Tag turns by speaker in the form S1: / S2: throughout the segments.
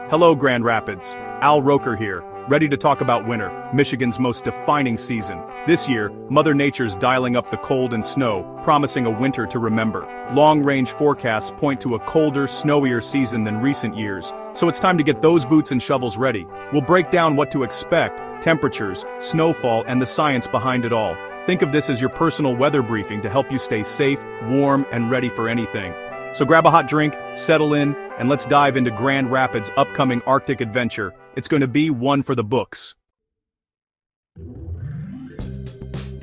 S1: Hello, Grand Rapids. Al Roker here, ready to talk about winter, Michigan's most defining season. This year, Mother Nature's dialing up the cold and snow, promising a winter to remember. Long-range forecasts point to a colder, snowier season than recent years, so it's time to get those boots and shovels ready. We'll break down what to expect, temperatures, snowfall, and the science behind it all. Think of this as your personal weather briefing to help you stay safe, warm, and ready for anything. So grab a hot drink, settle in, and let's dive into Grand Rapids' upcoming Arctic adventure. It's going to be one for the books.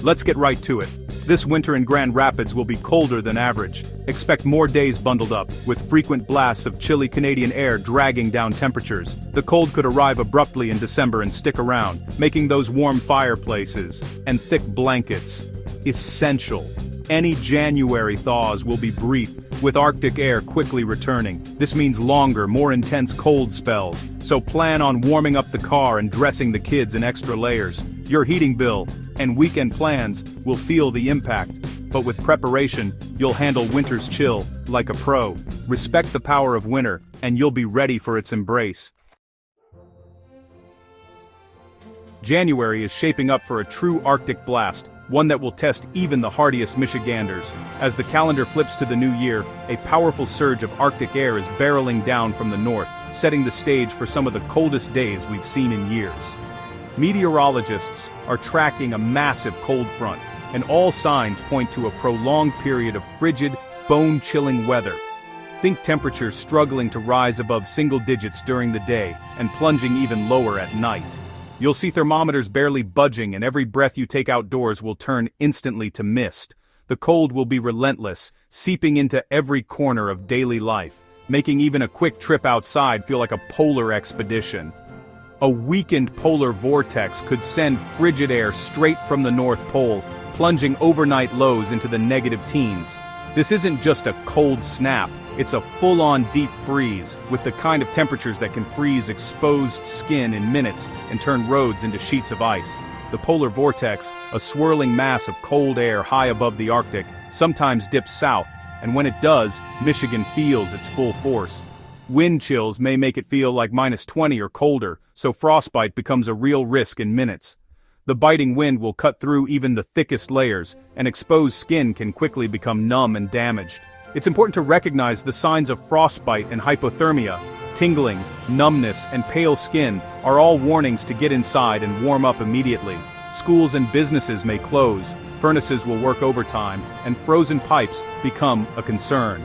S1: Let's get right to it. This winter in Grand Rapids will be colder than average. Expect more days bundled up, with frequent blasts of chilly Canadian air dragging down temperatures. The cold could arrive abruptly in December and stick around, making those warm fireplaces and thick blankets essential. Any January thaws will be brief, with Arctic air quickly returning. This means longer, more intense cold spells, so plan on warming up the car and dressing the kids in extra layers. Your heating bill and weekend plans will feel the impact, but with preparation, you'll handle winter's chill like a pro. Respect the power of winter, and you'll be ready for its embrace. January is shaping up for a true Arctic blast, one that will test even the hardiest Michiganders. As the calendar flips to the new year, a powerful surge of Arctic air is barreling down from the north, setting the stage for some of the coldest days we've seen in years. Meteorologists are tracking a massive cold front, and all signs point to a prolonged period of frigid, bone-chilling weather. Think temperatures struggling to rise above single digits during the day, and plunging even lower at night. You'll see thermometers barely budging, and every breath you take outdoors will turn instantly to mist. The cold will be relentless, seeping into every corner of daily life, making even a quick trip outside feel like a polar expedition. A weakened polar vortex could send frigid air straight from the North Pole, plunging overnight lows into the negative teens. This isn't just a cold snap, it's a full-on deep freeze, with the kind of temperatures that can freeze exposed skin in minutes and turn roads into sheets of ice. The polar vortex, a swirling mass of cold air high above the Arctic, sometimes dips south, and when it does, Michigan feels its full force. Wind chills may make it feel like -20 or colder, so frostbite becomes a real risk in minutes. The biting wind will cut through even the thickest layers, and exposed skin can quickly become numb and damaged. It's important to recognize the signs of frostbite and hypothermia. Tingling, numbness, and pale skin are all warnings to get inside and warm up immediately. Schools and businesses may close, furnaces will work overtime, and frozen pipes become a concern.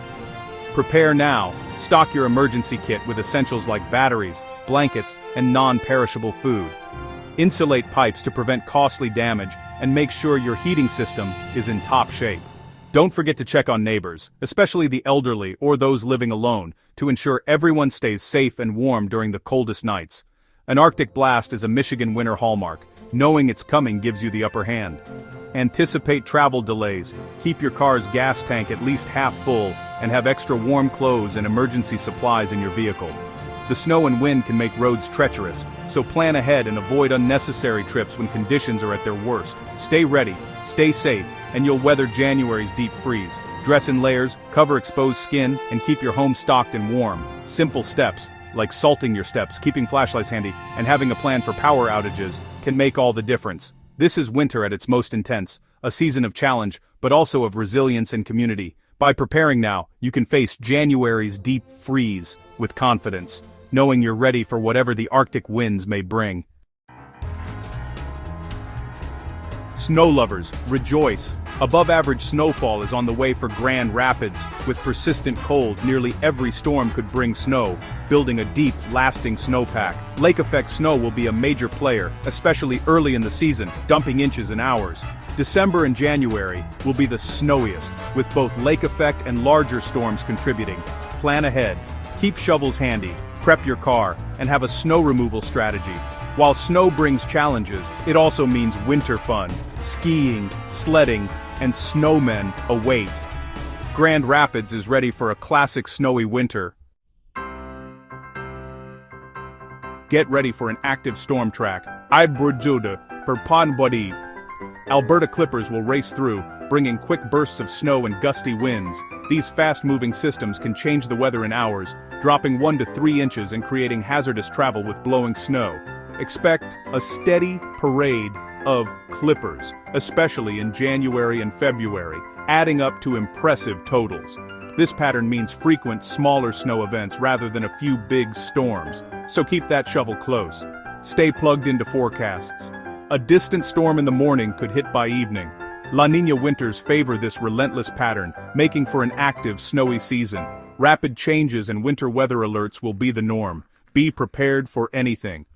S1: Prepare now. Stock your emergency kit with essentials like batteries, blankets, and non-perishable food. Insulate pipes to prevent costly damage, and make sure your heating system is in top shape. Don't forget to check on neighbors, especially the elderly or those living alone, to ensure everyone stays safe and warm during the coldest nights. An Arctic blast is a Michigan winter hallmark. Knowing it's coming gives you the upper hand. Anticipate travel delays, keep your car's gas tank at least half full, and have extra warm clothes and emergency supplies in your vehicle. The snow and wind can make roads treacherous, so plan ahead and avoid unnecessary trips when conditions are at their worst. Stay ready, stay safe, and you'll weather January's deep freeze. Dress in layers, cover exposed skin, and keep your home stocked and warm. Simple steps, like salting your steps, keeping flashlights handy, and having a plan for power outages, can make all the difference. This is winter at its most intense, a season of challenge, but also of resilience and community. By preparing now, you can face January's deep freeze with confidence, knowing you're ready for whatever the Arctic winds may bring. Snow lovers, rejoice! Above-average snowfall is on the way for Grand Rapids. With persistent cold, nearly every storm could bring snow, building a deep, lasting snowpack. Lake-effect snow will be a major player, especially early in the season, dumping inches in hours. December and January will be the snowiest, with both lake effect and larger storms contributing. Plan ahead, keep shovels handy, prep your car, and have a snow removal strategy. While snow brings challenges, it also means winter fun. Skiing, sledding, and snowmen await. Grand Rapids is ready for a classic snowy winter. Get ready for an active storm track. I Burjuda, per Pon Body. Alberta clippers will race through, bringing quick bursts of snow and gusty winds. These fast-moving systems can change the weather in hours, dropping 1 to 3 inches and creating hazardous travel with blowing snow. Expect a steady parade of clippers, especially in January and February, adding up to impressive totals. This pattern means frequent, smaller snow events rather than a few big storms, so keep that shovel close. Stay plugged into forecasts. A distant storm in the morning could hit by evening. La Niña winters favor this relentless pattern, making for an active, snowy season. Rapid changes and winter weather alerts will be the norm. Be prepared for anything.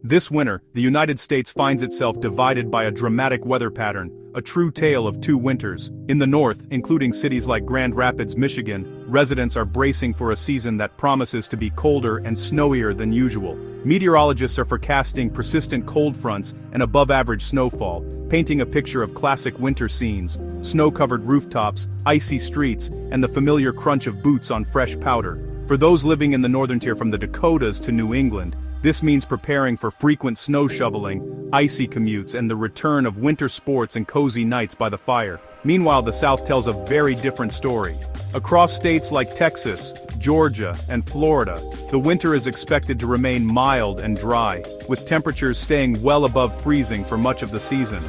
S1: This winter, the United States finds itself divided by a dramatic weather pattern, a true tale of 2 winters. In the north, including cities like Grand Rapids, Michigan, residents are bracing for a season that promises to be colder and snowier than usual. Meteorologists are forecasting persistent cold fronts and above-average snowfall, painting a picture of classic winter scenes: snow-covered rooftops, icy streets, and the familiar crunch of boots on fresh powder. For those living in the northern tier from the Dakotas to New England, this means preparing for frequent snow shoveling, icy commutes, and the return of winter sports and cozy nights by the fire. Meanwhile, the South tells a very different story. Across states like Texas, Georgia, and Florida, the winter is expected to remain mild and dry, with temperatures staying well above freezing for much of the season.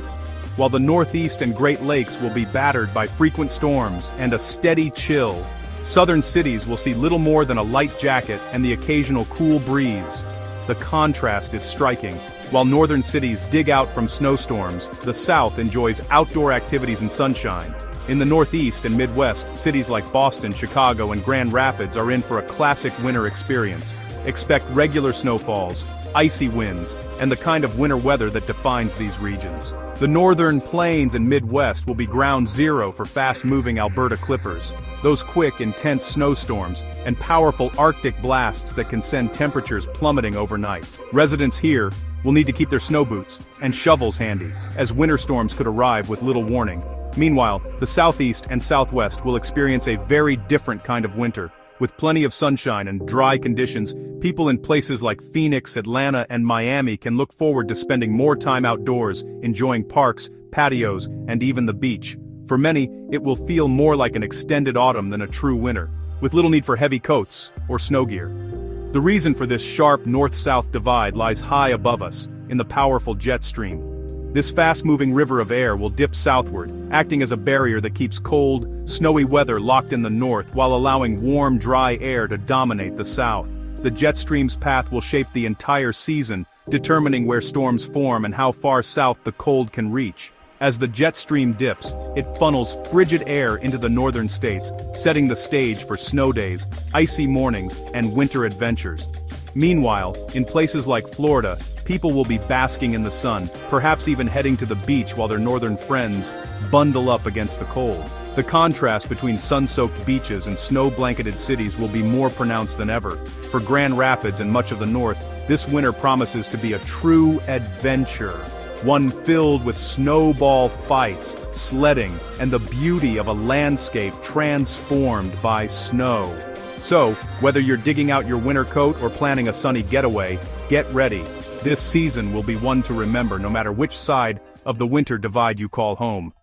S1: While the Northeast and Great Lakes will be battered by frequent storms and a steady chill, southern cities will see little more than a light jacket and the occasional cool breeze. The contrast is striking. While northern cities dig out from snowstorms, the South enjoys outdoor activities and sunshine. In the Northeast and Midwest, cities like Boston, Chicago, and Grand Rapids are in for a classic winter experience. Expect regular snowfalls, icy winds, and the kind of winter weather that defines these regions. The northern plains and Midwest will be ground zero for fast-moving Alberta clippers, those quick, intense snowstorms, and powerful Arctic blasts that can send temperatures plummeting overnight. Residents here will need to keep their snow boots and shovels handy, as winter storms could arrive with little warning. Meanwhile, the Southeast and Southwest will experience a very different kind of winter. With plenty of sunshine and dry conditions, people in places like Phoenix, Atlanta, and Miami can look forward to spending more time outdoors, enjoying parks, patios, and even the beach. For many, it will feel more like an extended autumn than a true winter, with little need for heavy coats or snow gear. The reason for this sharp north-south divide lies high above us, in the powerful jet stream. This fast-moving river of air will dip southward, acting as a barrier that keeps cold, snowy weather locked in the north while allowing warm, dry air to dominate the south. The jet stream's path will shape the entire season, determining where storms form and how far south the cold can reach. As the jet stream dips, it funnels frigid air into the northern states, setting the stage for snow days, icy mornings, and winter adventures. Meanwhile, in places like Florida, people will be basking in the sun, perhaps even heading to the beach while their northern friends bundle up against the cold. The contrast between sun-soaked beaches and snow-blanketed cities will be more pronounced than ever. For Grand Rapids and much of the north, this winter promises to be a true adventure. One filled with snowball fights, sledding, and the beauty of a landscape transformed by snow. So, whether you're digging out your winter coat or planning a sunny getaway, get ready. This season will be one to remember no matter which side of the winter divide you call home.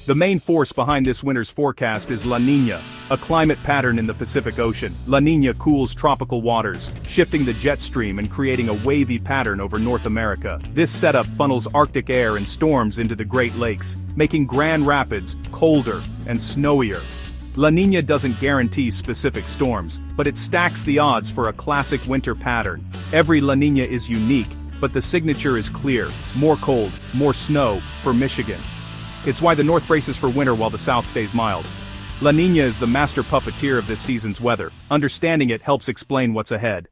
S1: The main force behind this winter's forecast is La Niña, a climate pattern in the Pacific Ocean. La Niña cools tropical waters, shifting the jet stream and creating a wavy pattern over North America. This setup funnels Arctic air and storms into the Great Lakes, making Grand Rapids colder and snowier. La Niña doesn't guarantee specific storms, but it stacks the odds for a classic winter pattern. Every La Niña is unique, but the signature is clear: more cold, more snow for Michigan. It's why the North braces for winter while the South stays mild. La Niña is the master puppeteer of this season's weather. Understanding it helps explain what's ahead.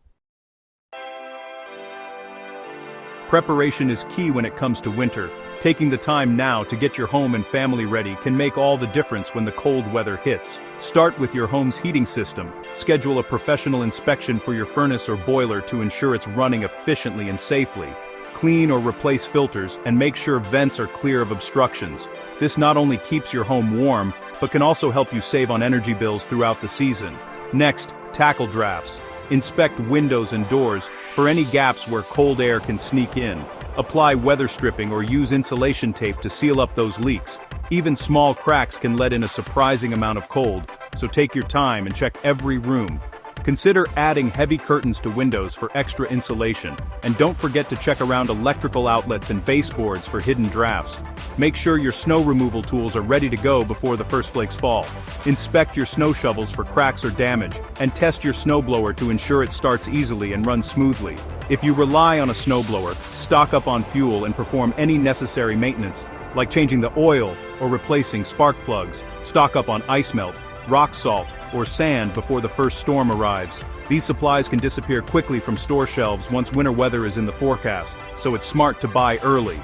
S1: Preparation is key when it comes to winter. Taking the time now to get your home and family ready can make all the difference when the cold weather hits. Start with your home's heating system. Schedule a professional inspection for your furnace or boiler to ensure it's running efficiently and safely. Clean or replace filters and make sure vents are clear of obstructions. This not only keeps your home warm, but can also help you save on energy bills throughout the season. Next, tackle drafts. Inspect windows and doors, For any gaps where cold air can sneak in, apply weather stripping or use insulation tape to seal up those leaks. Even small cracks can let in a surprising amount of cold, so take your time and check every room. Consider adding heavy curtains to windows for extra insulation, and don't forget to check around electrical outlets and baseboards for hidden drafts. Make sure your snow removal tools are ready to go before the first flakes fall. Inspect your snow shovels for cracks or damage, and test your snowblower to ensure it starts easily and runs smoothly. If you rely on a snowblower, stock up on fuel and perform any necessary maintenance, like changing the oil or replacing spark plugs. Stock up on ice melt, rock salt, or sand before the first storm arrives. These supplies can disappear quickly from store shelves once winter weather is in the forecast, so it's smart to buy early.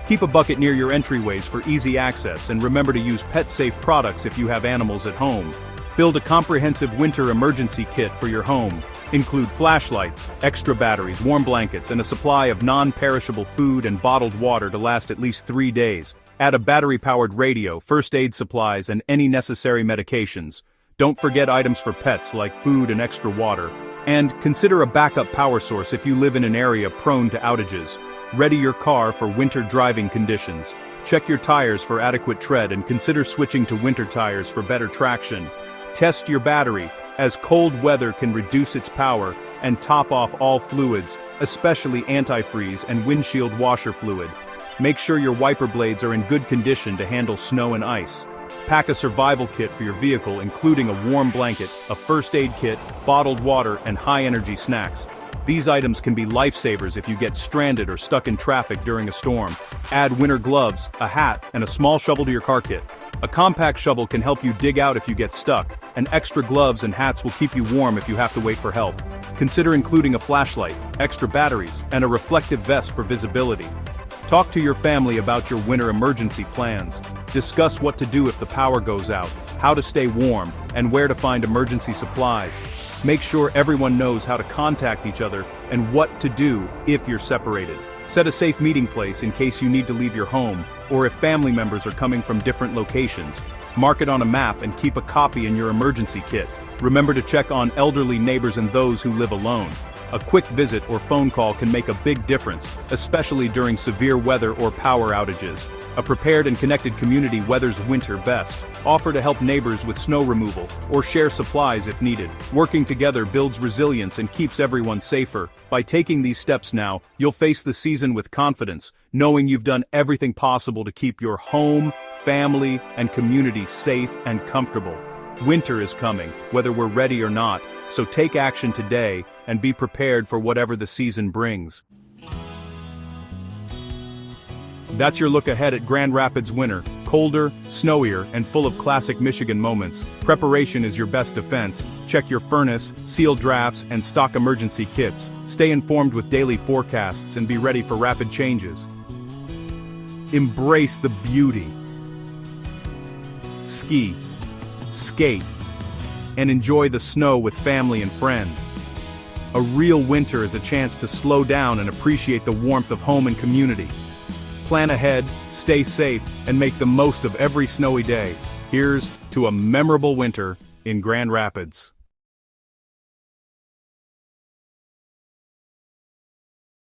S1: Keep a bucket near your entryways for easy access, and remember to use pet-safe products if you have animals at home. Build a comprehensive winter emergency kit for your home. Include flashlights, extra batteries, warm blankets, and a supply of non-perishable food and bottled water to last at least 3 days. Add a battery-powered radio, first aid supplies, and any necessary medications. Don't forget items for pets like food and extra water. And consider a backup power source if you live in an area prone to outages. Ready your car for winter driving conditions. Check your tires for adequate tread and consider switching to winter tires for better traction. Test your battery, as cold weather can reduce its power, and top off all fluids, especially antifreeze and windshield washer fluid. Make sure your wiper blades are in good condition to handle snow and ice. Pack a survival kit for your vehicle, including a warm blanket, a first aid kit, bottled water, and high-energy snacks. These items can be lifesavers if you get stranded or stuck in traffic during a storm. Add winter gloves, a hat, and a small shovel to your car kit. A compact shovel can help you dig out if you get stuck, and extra gloves and hats will keep you warm if you have to wait for help. Consider including a flashlight, extra batteries, and a reflective vest for visibility. Talk to your family about your winter emergency plans. Discuss what to do if the power goes out, how to stay warm, and where to find emergency supplies. Make sure everyone knows how to contact each other and what to do if you're separated. Set a safe meeting place in case you need to leave your home, or if family members are coming from different locations. Mark it on a map and keep a copy in your emergency kit. Remember to check on elderly neighbors and those who live alone. A quick visit or phone call can make a big difference, especially during severe weather or power outages. A prepared and connected community weathers winter best. Offer to help neighbors with snow removal, or share supplies if needed. Working together builds resilience and keeps everyone safer. By taking these steps now, you'll face the season with confidence, knowing you've done everything possible to keep your home, family, and community safe and comfortable. Winter is coming, whether we're ready or not, so take action today and be prepared for whatever the season brings. That's your look ahead at Grand Rapids winter. Colder, snowier, and full of classic Michigan moments. Preparation is your best defense. Check your furnace, seal drafts, and stock emergency kits. Stay informed with daily forecasts and be ready for rapid changes. Embrace the beauty. Ski, skate, and enjoy the snow with family and friends. A real winter is a chance to slow down and appreciate the warmth of home and community. Plan ahead, stay safe, and make the most of every snowy day. Here's to a memorable winter in Grand Rapids.